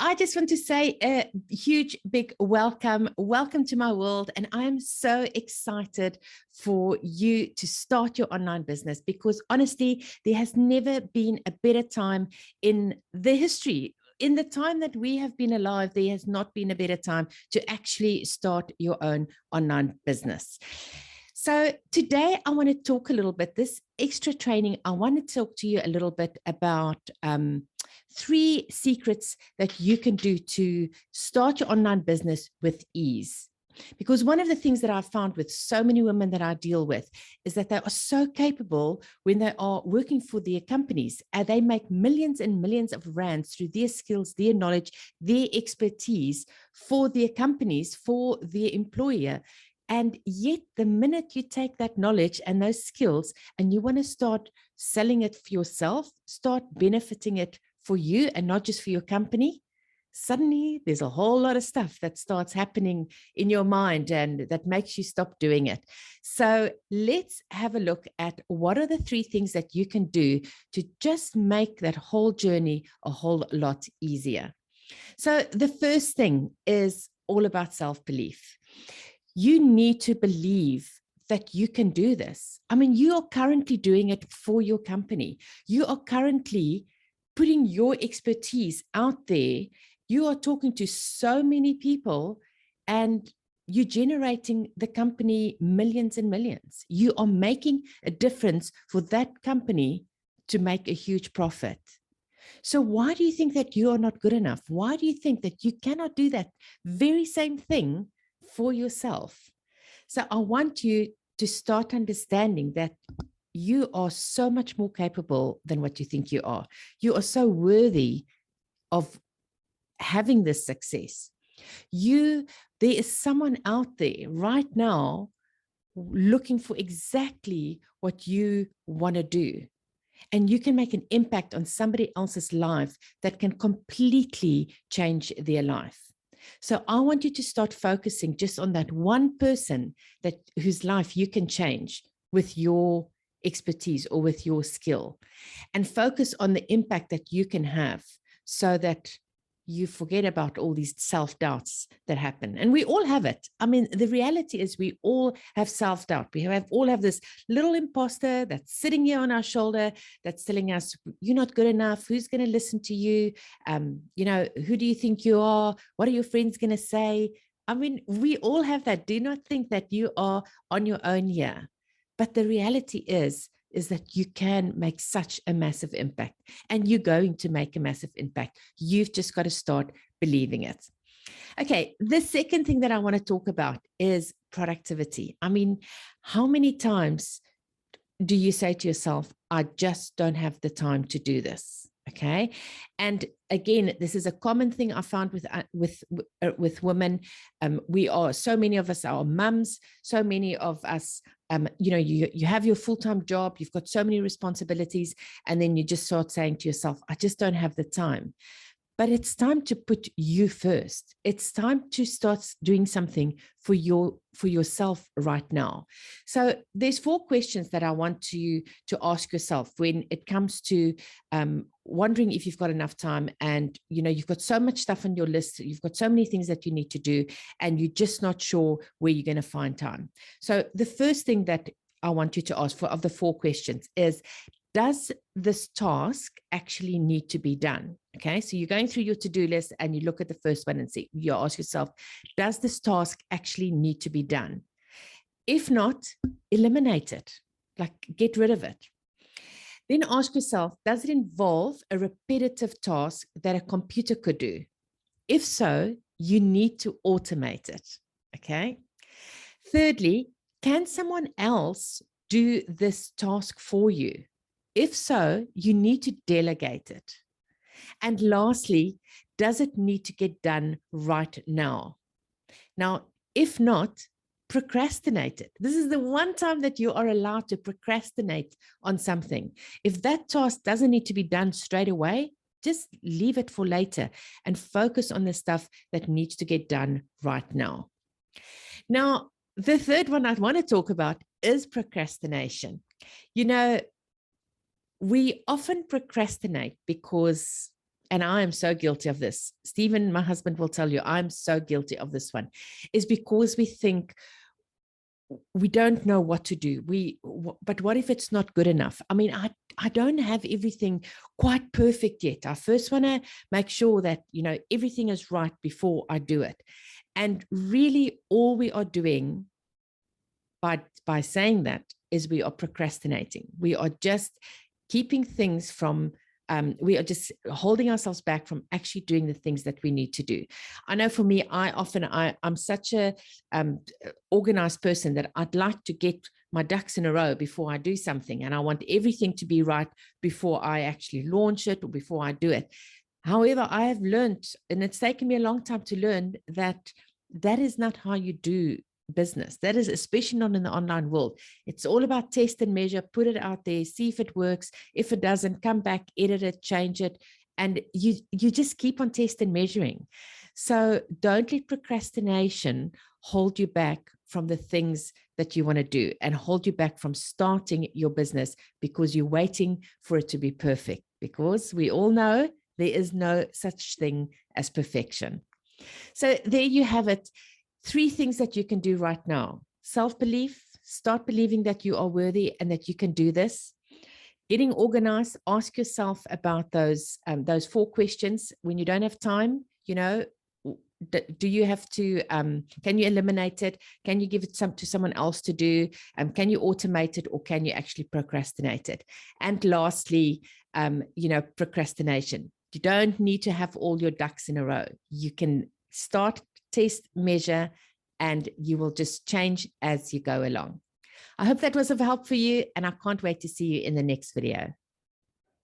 I just want to say a huge, big welcome. Welcome to my world. And I'm so excited for you to start your online business because honestly, there has never been a better time in the history. In the time that we have been alive, there has not been a better time to actually start your own online business. So today I want to talk a little bit, this extra training, I want to talk to you a little bit about 3 secrets that you can do to start your online business with ease. Because one of the things that I've found with so many women that I deal with is that they are so capable when they are working for their companies, and they make millions and millions of rands through their skills, their knowledge, their expertise for their companies, for their employer. And yet the minute you take that knowledge and those skills and you want to start selling it for yourself, start benefiting it for you and not just for your company, suddenly there's a whole lot of stuff that starts happening in your mind and that makes you stop doing it. So let's have a look at what are the 3 things that you can do to just make that whole journey a whole lot easier. So the first thing is all about self-belief. You need to believe that you can do this. I mean, you are currently doing it for your company. You are currently putting your expertise out there. You are talking to so many people and you're generating the company millions and millions. You are making a difference for that company to make a huge profit. So why do you think that you are not good enough? Why do you think that you cannot do that very same thing for yourself? So I want you to start understanding that you are so much more capable than what you think you are. You are so worthy of having this success. There is someone out there right now looking for exactly what you want to do. And you can make an impact on somebody else's life that can completely change their life. So I want you to start focusing just on that one person whose life you can change with your expertise or with your skill, and focus on the impact that you can have so that you forget about all these self-doubts that happen. And we all have it. I mean, the reality is we all have self-doubt. We all have this little imposter that's sitting here on our shoulder that's telling us, you're not good enough. Who's going to listen to you? Who do you think you are? What are your friends going to say? I mean, we all have that. Do not think that you are on your own here. But the reality is that you can make such a massive impact, and you're going to make a massive impact. You've just got to start believing it. Okay, the second thing that I want to talk about is productivity. I mean, how many times do you say to yourself, I just don't have the time to do this? Okay. And again, this is a common thing I found with women. So many of us are mums, so many of us, you have your full-time job, you've got so many responsibilities, and then you just start saying to yourself, I just don't have the time. But it's time to put you first. It's time to start doing something for yourself right now. So there's 4 questions that I want you to ask yourself when it comes to wondering if you've got enough time, and you've got so much stuff on your list, you've got so many things that you need to do, and you're just not sure where you're going to find time. So the first thing that I want you to ask of the 4 questions is, does this task actually need to be done? Okay, so you're going through your to-do list and you look at the first one and you ask yourself, does this task actually need to be done? If not, eliminate it, like get rid of it. Then ask yourself, does it involve a repetitive task that a computer could do? If so, you need to automate it. Okay. Thirdly, can someone else do this task for you? If so, you need to delegate it. And lastly, does it need to get done right now? Now, if not, procrastinate it. This is the one time that you are allowed to procrastinate on something. If that task doesn't need to be done straight away, just leave it for later and focus on the stuff that needs to get done right now. Now, the third one I want to talk about is procrastination. We often procrastinate because and I am so guilty of this. Stephen, my husband, will tell you I'm so guilty of this one, is because we think we don't know what to do. But what if it's not good enough? I mean, I don't have everything quite perfect yet. I first want to make sure that, everything is right before I do it. And really all we are doing by saying that is we are procrastinating. We are just keeping things from, we are just holding ourselves back from actually doing the things that we need to do. I know for me, I'm such a organized person that I'd like to get my ducks in a row before I do something. And I want everything to be right before I actually launch it or before I do it. However, I have learned, and it's taken me a long time to learn, that that is not how you do business. That is especially not in the online world. It's all about test and measure, put it out there, see if it works. If it doesn't, come back, edit it, change it. And you just keep on test and measuring. So don't let procrastination hold you back from the things that you want to do, and hold you back from starting your business because you're waiting for it to be perfect. Because we all know there is no such thing as perfection. So there you have it. 3 things that you can do right now. Self-belief, start believing that you are worthy and that you can do this. Getting organized, ask yourself about those 4 questions. When you don't have time, do you have to, can you eliminate it? Can you give it to someone else to do? Can you automate it, or can you actually procrastinate it? And lastly, procrastination. You don't need to have all your ducks in a row. You can start, test, measure, and you will just change as you go along. I hope that was of help for you, and I can't wait to see you in the next video.